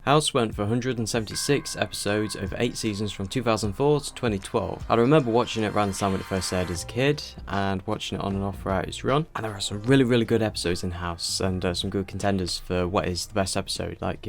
House went for 176 episodes over 8 seasons from 2004 to 2012. I remember watching it around the time when it first aired as a kid and watching it on and off throughout its run. And there are some really good episodes in House and some good contenders for what is the best episode. Like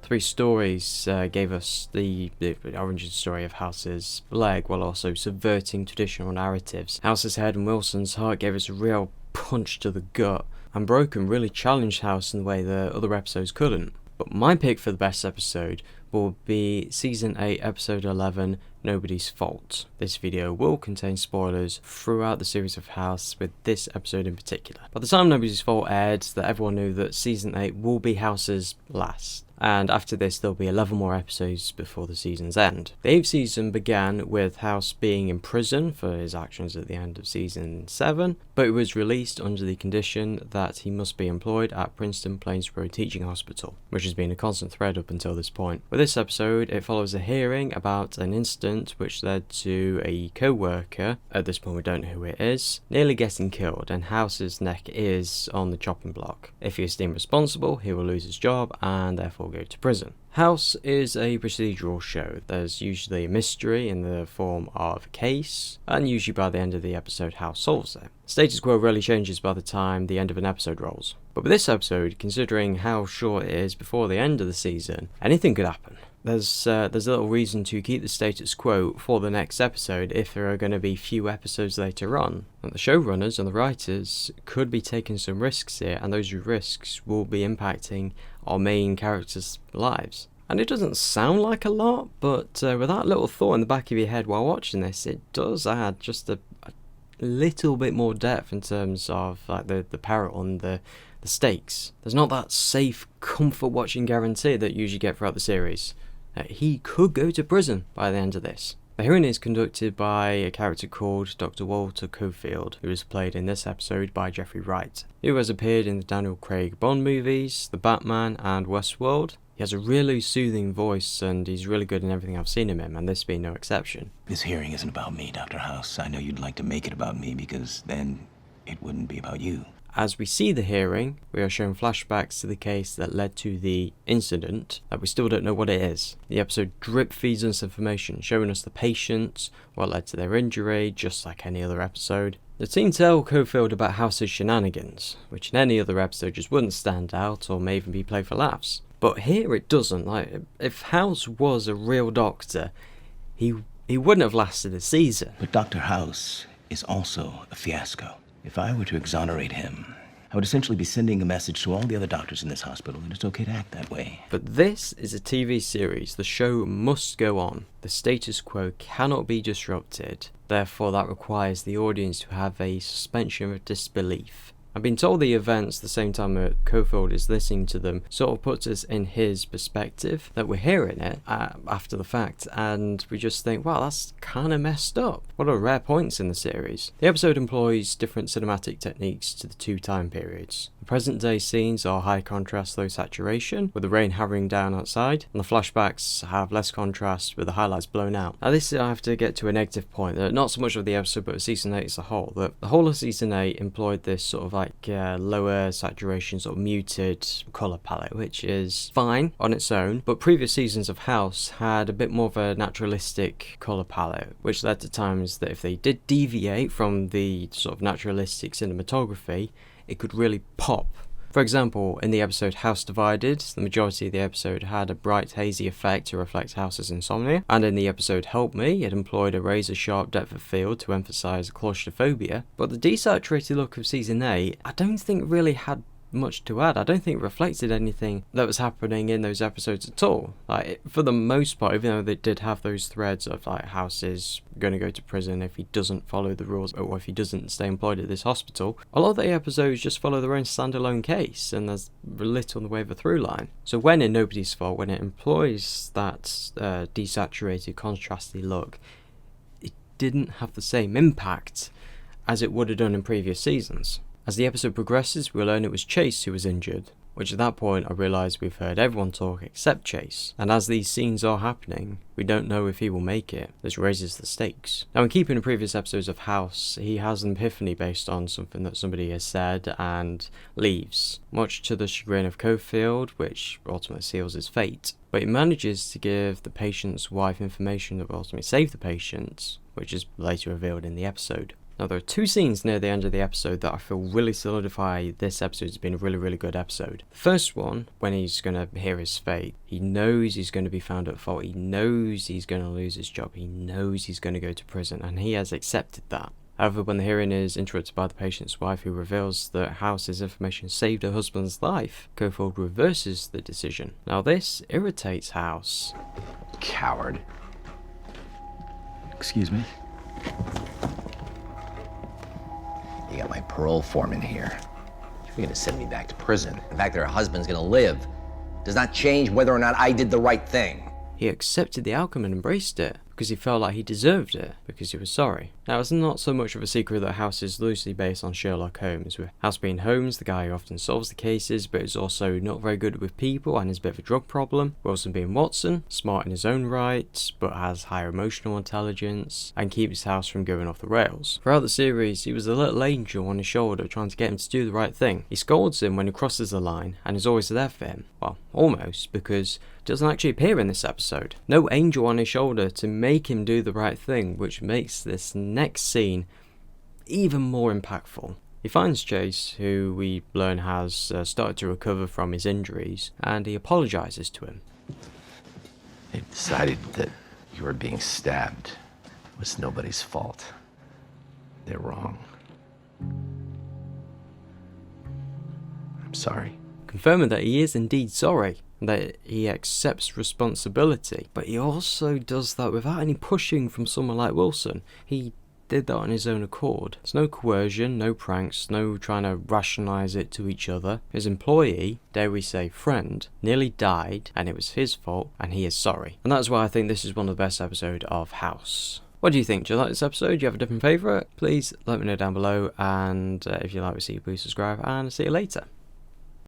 3 Stories gave us the origin story of House's leg while also subverting traditional narratives. House's Head and Wilson's Heart gave us a real punch to the gut. And Broken really challenged House in the way the other episodes couldn't. But my pick for the best episode will be Season 8, Episode 11, Nobody's Fault. This video will contain spoilers throughout the series of House, with this episode in particular. By the time Nobody's Fault aired, that everyone knew that Season 8 will be House's last. And after this there'll be 11 more episodes before the season's end. The 8th season began with House being in prison for his actions at the end of Season 7, but it was released under the condition that he must be employed at Princeton Plainsboro Teaching Hospital, which has been a constant thread up until this point. With this episode, it follows a hearing about an incident which led to a co-worker, at this point we don't know who it is, nearly getting killed, and House's neck is on the chopping block. If he is deemed responsible, he will lose his job and therefore go to prison. House is a procedural show. There's usually a mystery in the form of a case, and usually by the end of the episode House solves it. Status quo rarely changes by the time the end of an episode rolls. But with this episode, considering how short it is before the end of the season, anything could happen. There's little reason to keep the status quo for the next episode if there are going to be few episodes later on. And the showrunners and the writers could be taking some risks here, and those risks will be impacting our main characters' lives. And it doesn't sound like a lot, but with that little thought in the back of your head while watching this, it does add just a little bit more depth in terms of like the peril and the stakes. There's not that safe comfort watching guarantee that you usually get throughout the series. He could go to prison by the end of this. The hearing is conducted by a character called Dr. Walter Cofield, who is played in this episode by Jeffrey Wright, who has appeared in the Daniel Craig Bond movies, The Batman and Westworld. He has a really soothing voice and he's really good in everything I've seen of him, and this being no exception. This hearing isn't about me, Dr. House. I know you'd like to make it about me because then it wouldn't be about you. As we see the hearing, we are shown flashbacks to the case that led to the incident that we still don't know what it is. The episode drip feeds us information, showing us the patient, what led to their injury, just like any other episode. The team tell Cofield about House's shenanigans, which in any other episode just wouldn't stand out or may even be played for laughs. But here it doesn't. Like, if House was a real doctor, he wouldn't have lasted a season. But Dr. House is also a fiasco. If I were to exonerate him, I would essentially be sending a message to all the other doctors in this hospital that it's okay to act that way. But this is a TV series. The show must go on. The status quo cannot be disrupted. Therefore, that requires the audience to have a suspension of disbelief. I've been told the events the same time that Cofield is listening to them sort of puts us in his perspective, that we're hearing it after the fact, and we just think, wow, that's kind of messed up. What are rare points in the series? The episode employs different cinematic techniques to the 2 time periods. The present day scenes are high contrast, low saturation, with the rain hammering down outside, and the flashbacks have less contrast with the highlights blown out. Now this I have to get to a negative point, that not so much of the episode but of Season 8 as a whole, that the whole of Season 8 employed this sort of like lower saturation, sort of muted colour palette, which is fine on its own, but previous seasons of House had a bit more of a naturalistic colour palette, which led to times that if they did deviate from the sort of naturalistic cinematography, it could really pop. For example, in the episode House Divided, the majority of the episode had a bright hazy effect to reflect House's insomnia, and in the episode Help Me, it employed a razor sharp depth of field to emphasise claustrophobia. But the desaturated look of Season 8, I don't think really had much to add. I don't think it reflected anything that was happening in those episodes at all. Like, for the most part, even though they did have those threads of like House is going to go to prison if he doesn't follow the rules or if he doesn't stay employed at this hospital, a lot of the episodes just follow their own standalone case and there's little in the way of a through line. So when in Nobody's Fault, when it employs that desaturated contrasty look, it didn't have the same impact as it would have done in previous seasons. As the episode progresses, we learn it was Chase who was injured, which at that point I realise we've heard everyone talk except Chase, and as these scenes are happening, we don't know if he will make it. This raises the stakes. Now, in keeping with previous episodes of House, he has an epiphany based on something that somebody has said and leaves, much to the chagrin of Cofield, which ultimately seals his fate. But he manages to give the patient's wife information that will ultimately save the patient, which is later revealed in the episode. Now, there are two scenes near the end of the episode that I feel really solidify this episode as being a really, really good episode. The first one, when he's going to hear his fate, he knows he's going to be found at fault, he knows he's going to lose his job, he knows he's going to go to prison, and he has accepted that. However, when the hearing is interrupted by the patient's wife, who reveals that House's information saved her husband's life, Cofield reverses the decision. Now, this irritates House. Coward. Excuse me? You got my parole form in here. You're gonna send me back to prison. The fact that her husband's gonna live does not change whether or not I did the right thing. He accepted the outcome and embraced it because he felt like he deserved it, because he was sorry. Now, it's not so much of a secret that House is loosely based on Sherlock Holmes, with House being Holmes, the guy who often solves the cases, but is also not very good with people and has a bit of a drug problem. Wilson being Watson, smart in his own right, but has higher emotional intelligence, and keeps House from going off the rails. Throughout the series, he was a little angel on his shoulder trying to get him to do the right thing. He scolds him when he crosses the line, and is always there for him. Well, almost, because it doesn't actually appear in this episode. No angel on his shoulder to make him do the right thing, which makes this next scene even more impactful. He finds Chase, who we learn has started to recover from his injuries, and he apologises to him. They decided that you were being stabbed was nobody's fault. They're wrong. I'm sorry. Confirming that he is indeed sorry, and that he accepts responsibility. But he also does that without any pushing from someone like Wilson. He did that on his own accord. There's no coercion, no pranks, no trying to rationalise it to each other. His employee, dare we say friend, nearly died, and it was his fault, and he is sorry. And that's why I think this is one of the best episodes of House. What do you think? Do you like this episode? Do you have a different favourite? Please let me know down below, and if you like what you see, please subscribe, and see you later.